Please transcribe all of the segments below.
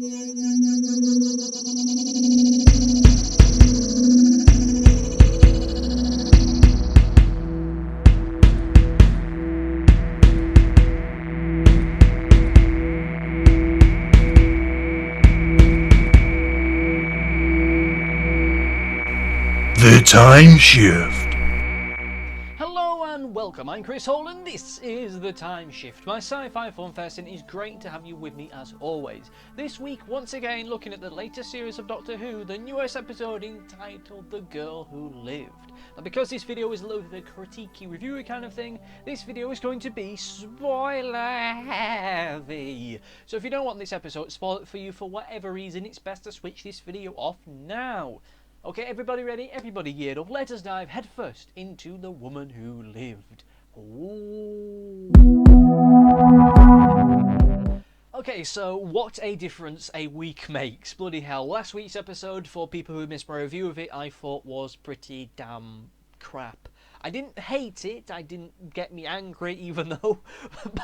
The Timeshift. Hello and welcome, I'm Chris Hall and this is The Timeshift. My sci-fi fun fest, and it's great to have you with me as always. This week, once again, looking at the latest series of Doctor Who, the newest episode entitled The Girl Who Lived. Now, because this video is a little bit of a critique-y, reviewy kind of thing, this video is going to be spoiler heavy. So if you don't want this episode to spoil it for you for whatever reason, it's best to switch this video off now. Okay, everybody ready? Everybody geared up? Let us dive headfirst into The Woman Who Lived. Ooh. Okay, so what a difference a week makes. Bloody hell. Last week's episode, for people who missed my review of it, I thought was pretty damn crap. I didn't hate it, I didn't get me angry, even though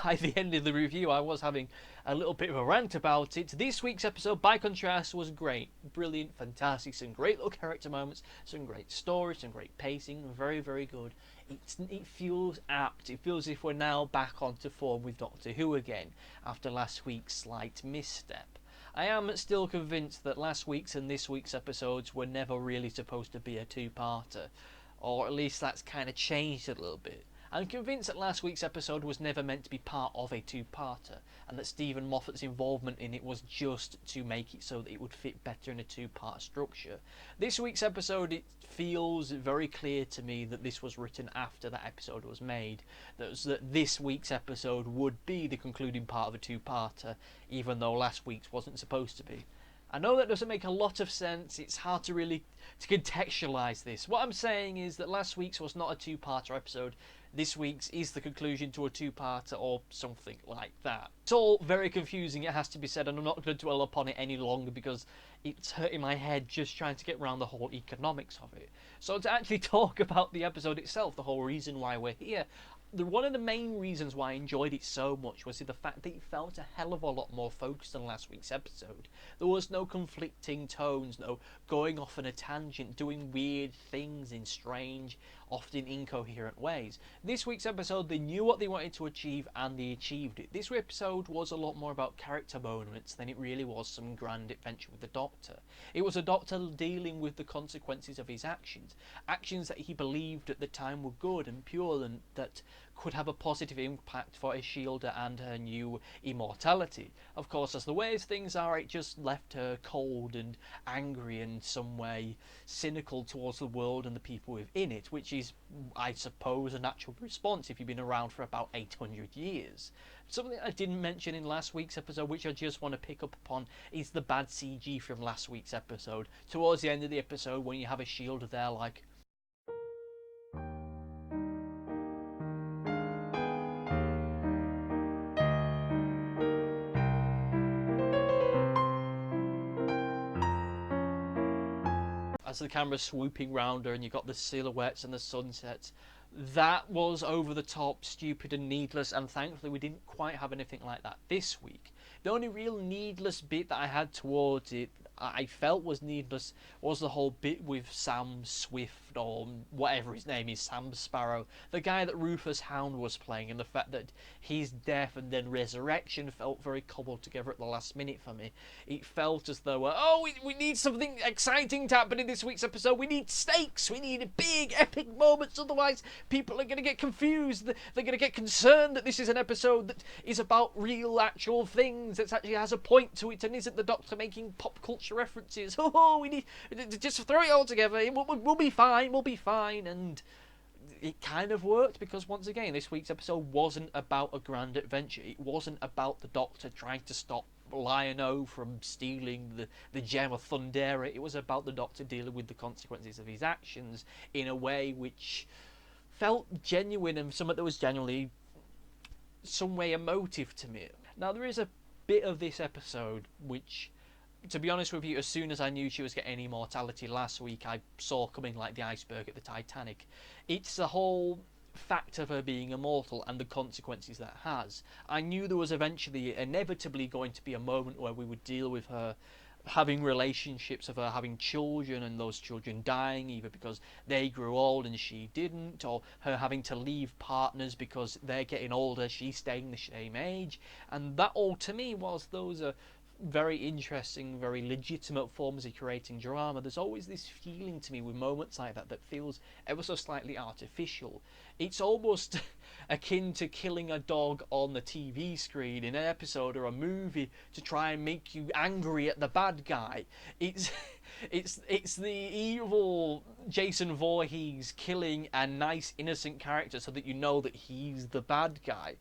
by the end of the review I was having a little bit of a rant about it. This week's episode, by contrast, was great. Brilliant, fantastic, some great little character moments, some great stories, some great pacing, very, very good. It feels apt. It feels as if we're now back onto form with Doctor Who again, after last week's slight misstep. I am still convinced that last week's and this week's episodes were never really supposed to be a two-parter. Or at least that's kind of changed a little bit. I'm convinced that last week's episode was never meant to be part of a two-parter, and that Stephen Moffat's involvement in it was just to make it so that it would fit better in a two-part structure. This week's episode, it feels very clear to me that this was written after that episode was made. That this week's episode would be the concluding part of a two-parter, even though last week's wasn't supposed to be. I know that doesn't make a lot of sense, it's hard to really contextualise this. What I'm saying is that last week's was not a two-parter episode, this week's is the conclusion to a two-parter or something like that. It's all very confusing, it has to be said, and I'm not going to dwell upon it any longer because it's hurting my head just trying to get around the whole economics of it. So to actually talk about the episode itself, the whole reason why we're here, one of the main reasons why I enjoyed it so much was the fact that it felt a hell of a lot more focused than last week's episode. There was no conflicting tones, no going off on a tangent, doing weird things in strange, often incoherent ways. This week's episode, they knew what they wanted to achieve and they achieved it. This episode was a lot more about character moments than it really was some grand adventure with the Doctor. It was a Doctor dealing with the consequences of his actions. Actions that he believed at the time were good and pure and that could have a positive impact for Ishilda and her new immortality. Of course, as the ways things are, it just left her cold and angry and some way cynical towards the world and the people within it, which is, I suppose, a natural response if you've been around for about 800 years. Something I didn't mention in last week's episode, which I just want to pick up upon, is the bad CG from last week's episode. Towards the end of the episode, when you have Ishilda there like, as the camera's swooping round her and you've got the silhouettes and the sunsets, that was over the top, stupid and needless, and thankfully we didn't quite have anything like that this week. The only real needless bit that I had towards it, I felt was needless, was the whole bit with Sam Swift, or whatever his name is, Sam Sparrow, the guy that Rufus Hound was playing, and the fact that his death and then resurrection felt very cobbled together at the last minute for me. It felt as though, we need something exciting to happen in this week's episode, we need stakes, we need big epic moments, otherwise people are going to get confused, they're going to get concerned that this is an episode that is about real actual things, that actually has a point to it and isn't the Doctor making pop culture references. We need to just throw it all together, we'll be fine, and it kind of worked because once again this week's episode wasn't about a grand adventure, it wasn't about the Doctor trying to stop Lion-O from stealing the gem of Thundera, it was about the Doctor dealing with the consequences of his actions in a way which felt genuine and something that was genuinely some way emotive to me. Now there is a bit of this episode which, to be honest with you, as soon as I knew she was getting immortality last week, I saw coming like the iceberg at the Titanic. It's the whole fact of her being immortal and the consequences that has. I knew there was eventually, inevitably, going to be a moment where we would deal with her having relationships, of her having children and those children dying either because they grew old and she didn't, or her having to leave partners because they're getting older, she's staying the same age. And that all, to me, whilst those are very interesting, very legitimate forms of creating drama, there's always this feeling to me with moments like that that feels ever so slightly artificial. It's almost akin to killing a dog on the TV screen in an episode or a movie to try and make you angry at the bad guy. It's it's the evil Jason Voorhees killing a nice innocent character so that you know that he's the bad guy.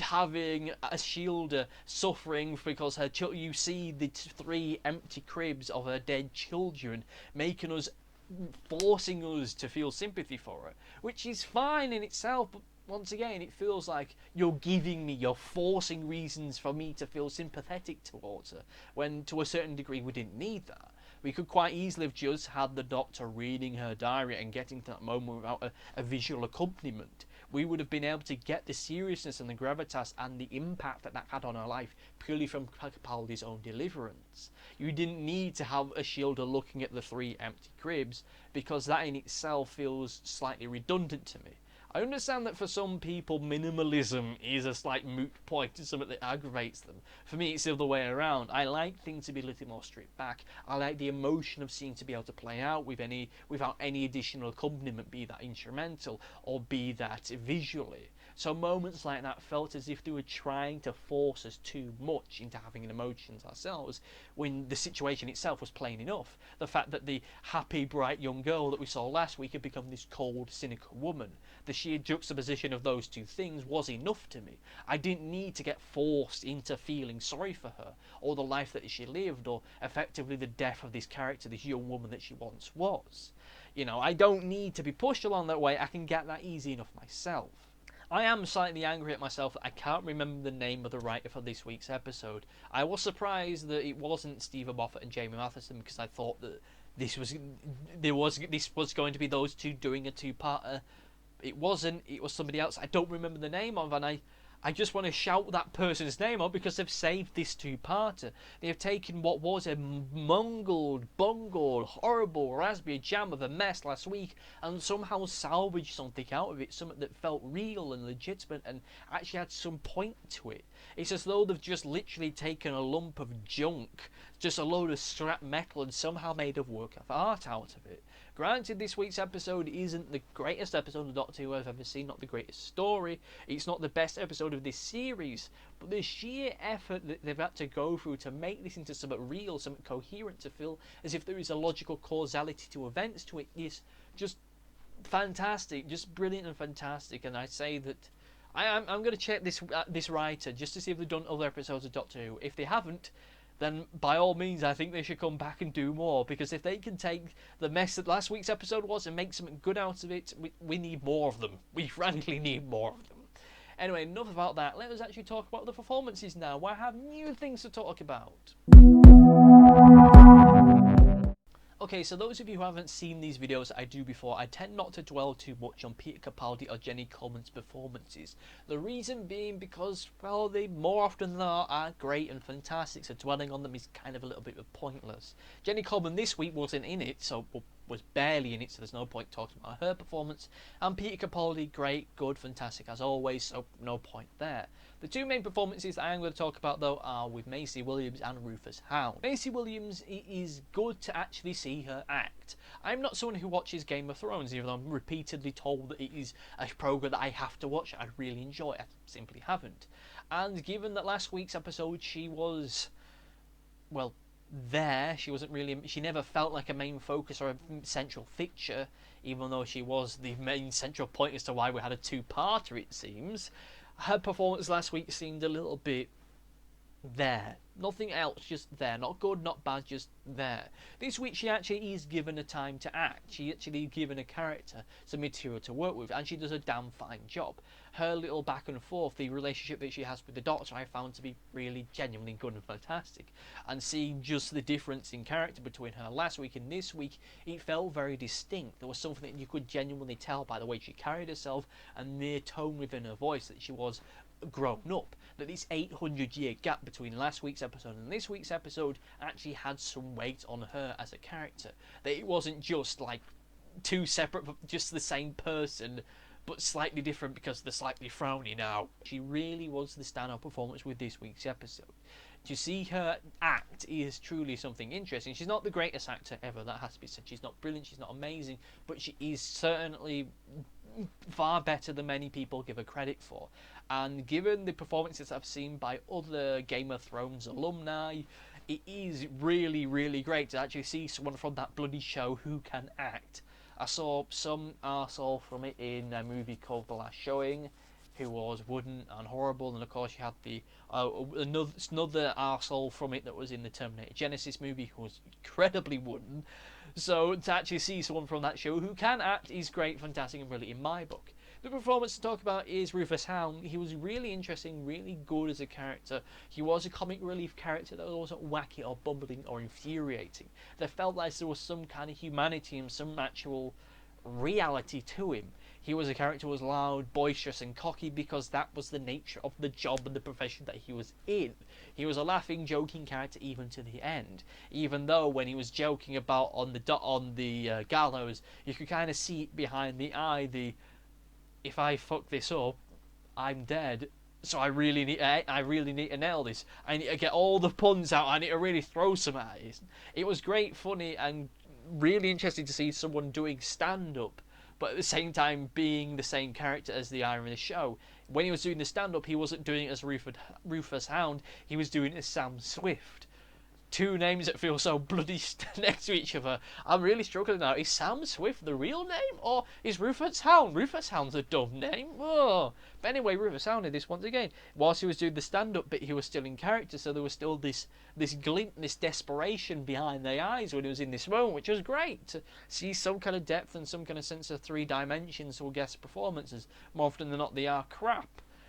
Having a Shielder suffering because you see the three empty cribs of her dead children, making us, forcing us to feel sympathy for her, which is fine in itself, but once again it feels like you're forcing reasons for me to feel sympathetic towards her, when to a certain degree we didn't need that. We could quite easily have just had the Doctor reading her diary and getting to that moment without a visual accompaniment. We would have been able to get the seriousness and the gravitas and the impact that had on her life purely from Capaldi's own deliverance. You didn't need to have a Shielder looking at the three empty cribs, because that in itself feels slightly redundant to me. I understand that for some people minimalism is a slight moot point and something that aggravates them. For me it's the other way around. I like things to be a little more stripped back. I like the emotion of seeing to be able to play out without any additional accompaniment, be that instrumental or be that visually. So moments like that felt as if they were trying to force us too much into having emotions ourselves, when the situation itself was plain enough. The fact that the happy, bright young girl that we saw last week had become this cold, cynical woman. The sheer juxtaposition of those two things was enough to me. I didn't need to get forced into feeling sorry for her, or the life that she lived, or effectively the death of this character, this young woman that she once was. You know, I don't need to be pushed along that way. I can get that easy enough myself. I am slightly angry at myself that I can't remember the name of the writer for this week's episode. I was surprised that it wasn't Stephen Moffat and Jamie Matheson, because I thought that this was going to be those two doing a two-parter. It wasn't. It was somebody else I don't remember the name of, and I just want to shout that person's name out because they've saved this two-parter. They have taken what was a bungled, horrible raspberry jam of a mess last week and somehow salvaged something out of it, something that felt real and legitimate and actually had some point to it. It's as though they've just literally taken a lump of junk, just a load of scrap metal, and somehow made a work of art out of it. Granted, this week's episode isn't the greatest episode of Doctor Who I've ever seen, not the greatest story, it's not the best episode of this series, but the sheer effort that they've had to go through to make this into something real, something coherent, to feel as if there is a logical causality to events to it, is just fantastic, just brilliant and fantastic. And I say that I'm going to check this writer just to see if they've done other episodes of Doctor Who. If they haven't, then by all means I think they should come back and do more, because if they can take the mess that last week's episode was and make something good out of it, we need more of them. We frankly need more of them. Anyway, enough about that. Let us actually talk about the performances now. I have new things to talk about. Okay, so those of you who haven't seen these videos I do before, I tend not to dwell too much on Peter Capaldi or Jenny Coleman's performances. The reason being because, well, they more often than not are great and fantastic, so dwelling on them is kind of a little bit pointless. Jenny Coleman this week wasn't in it, so was barely in it, so there's no point talking about her performance. And Peter Capaldi, great, good, fantastic as always, so no point there. The two main performances that I am going to talk about, though, are with Maisie Williams and Rufus Hound. Maisie Williams, it is good to actually see her act. I'm not someone who watches Game of Thrones, even though I'm repeatedly told that it is a programme that I have to watch. I really enjoy it. I simply haven't. And given that last week's episode she was, well, there, she never felt like a main focus or a central feature, even though she was the main central point as to why we had a two-parter, it seems. Her performance last week seemed a little bit there. Nothing else, just there. Not good, not bad, just there. This week she actually is given a time to act. She actually is given a character some material to work with, and she does a damn fine job. Her little back and forth, the relationship that she has with the Doctor, I found to be really genuinely good and fantastic. And seeing just the difference in character between her last week and this week, it felt very distinct. There was something that you could genuinely tell by the way she carried herself and the tone within her voice that she was grown up, that this 800-year gap between last week's episode and this week's episode actually had some weight on her as a character, that it wasn't just like two separate, just the same person but slightly different because they're slightly frowny now. She really was the standout performance with this week's episode. To see her act is truly something interesting. She's not the greatest actor ever, that has to be said. She's not brilliant, she's not amazing, but she is certainly far better than many people give her credit for. And given the performances I've seen by other Game of Thrones alumni, it is really, really great to actually see someone from that bloody show who can act. I saw some arsehole from it in a movie called The Last Showing, who was wooden and horrible, and of course you had the another arsehole from it that was in the Terminator Genesis movie who was incredibly wooden. So to actually see someone from that show who can act is great, fantastic, and brilliant in my book. The performance to talk about is Rufus Hound. He was really interesting, really good as a character. He was a comic relief character that wasn't wacky or bumbling or infuriating. There felt like there was some kind of humanity and some actual reality to him. He was a character who was loud, boisterous and cocky because that was the nature of the job and the profession that he was in. He was a laughing, joking character even to the end. Even though when he was joking about on the gallows, you could kind of see it behind the eye, if I fuck this up, I'm dead. So I really need to nail this. I need to get all the puns out. I need to really throw some at it. It was great, funny, and really interesting to see someone doing stand-up, but at the same time being the same character as the Iron in the show. When he was doing the stand-up, he wasn't doing it as Rufus Hound. He was doing it as Sam Swift. Two names that feel so bloody next to each other. I'm really struggling now. Is Sam Swift the real name, or is Rufus Hound? Rufus Hound's a dumb name. Oh. But anyway, Rufus Hound did this once again. Whilst he was doing the stand-up bit, he was still in character, so there was still this glint, this desperation behind the eyes when he was in this moment, which was great to see some kind of depth and some kind of sense of three dimensions to guest performances. More often than not, they are crap.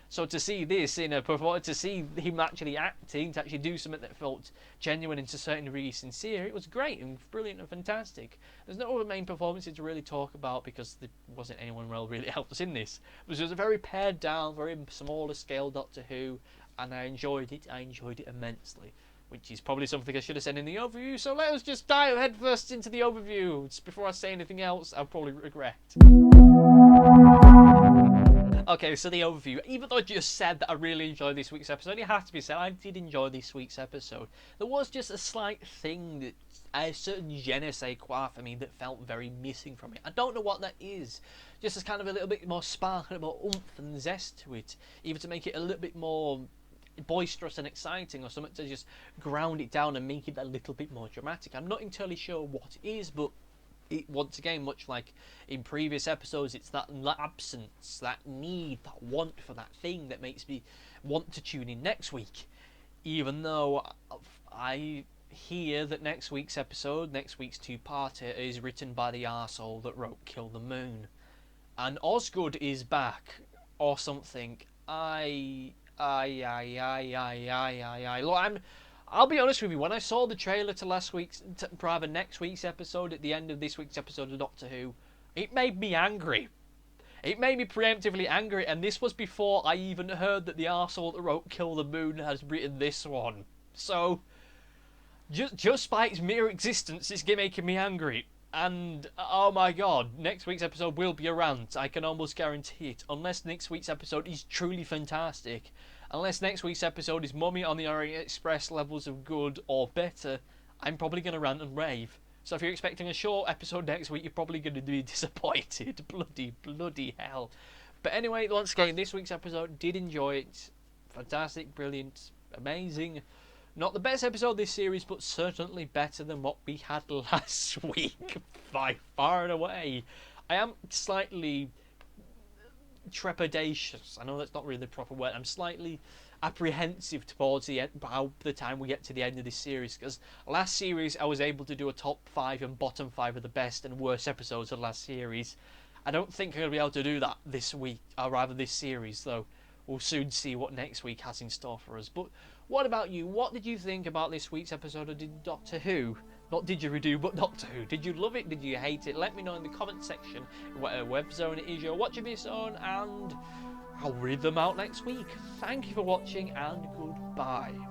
So to see this in a performance, to see him actually acting, to actually do something that felt genuine and to a certain degree sincere, it was great and brilliant and fantastic. There's no other main performances to really talk about because there wasn't anyone really else in this. It was a very pared down, very smaller scale Doctor Who, and I enjoyed it. I enjoyed it immensely, which is probably something I should have said in the overview. So let us just dive headfirst into the overview. Just before I say anything else, I'll probably regret. Okay, so the overview. Even though I just said that I really enjoyed this week's episode, it has to be said, I did enjoy this week's episode. There was just a slight thing, that a certain je ne sais quoi for me that felt very missing from it. I don't know what that is. Just as kind of a little bit more spark, a little more oomph and zest to it. Even to make it a little bit more boisterous and exciting, or something to just ground it down and make it a little bit more dramatic. I'm not entirely sure what it is, but once again, much like in previous episodes, it's that absence, that need, that want for that thing that makes me want to tune in next week. Even though I hear that next week's episode, next week's two-parter, is written by the arsehole that wrote Kill the Moon. And Osgood is back, or something. Look, I'll be honest with you, when I saw the trailer to next week's episode, at the end of this week's episode of Doctor Who, it made me angry. It made me preemptively angry, and this was before I even heard that the arsehole that wrote Kill the Moon has written this one. So, just by its mere existence, it's making me angry. And, oh my god, next week's episode will be a rant, I can almost guarantee it. Unless next week's episode is truly fantastic. Unless next week's episode is Mummy on the Orient Express levels of good or better, I'm probably going to rant and rave. So if you're expecting a short episode next week, you're probably going to be disappointed. Bloody hell. But anyway, once again, this week's episode, did enjoy it. Fantastic, brilliant, amazing. Not the best episode of this series, but certainly better than what we had last week, by far and away. I am slightly trepidatious. I know that's not really the proper word. I'm slightly apprehensive towards the end, by the time we get to the end of this series, because last series I was able to do a top 5 and bottom 5 of the best and worst episodes of last series. I don't think I'm going to be able to do that this week, or rather this series, though. We'll soon see what next week has in store for us. But what about you? What did you think about this week's episode of Doctor Who? Not Didgeridoo, but Doctor Who. Did you love it? Did you hate it? Let me know in the comment section whatever web zone it is you're watching this on, and I'll read them out next week. Thank you for watching, and goodbye.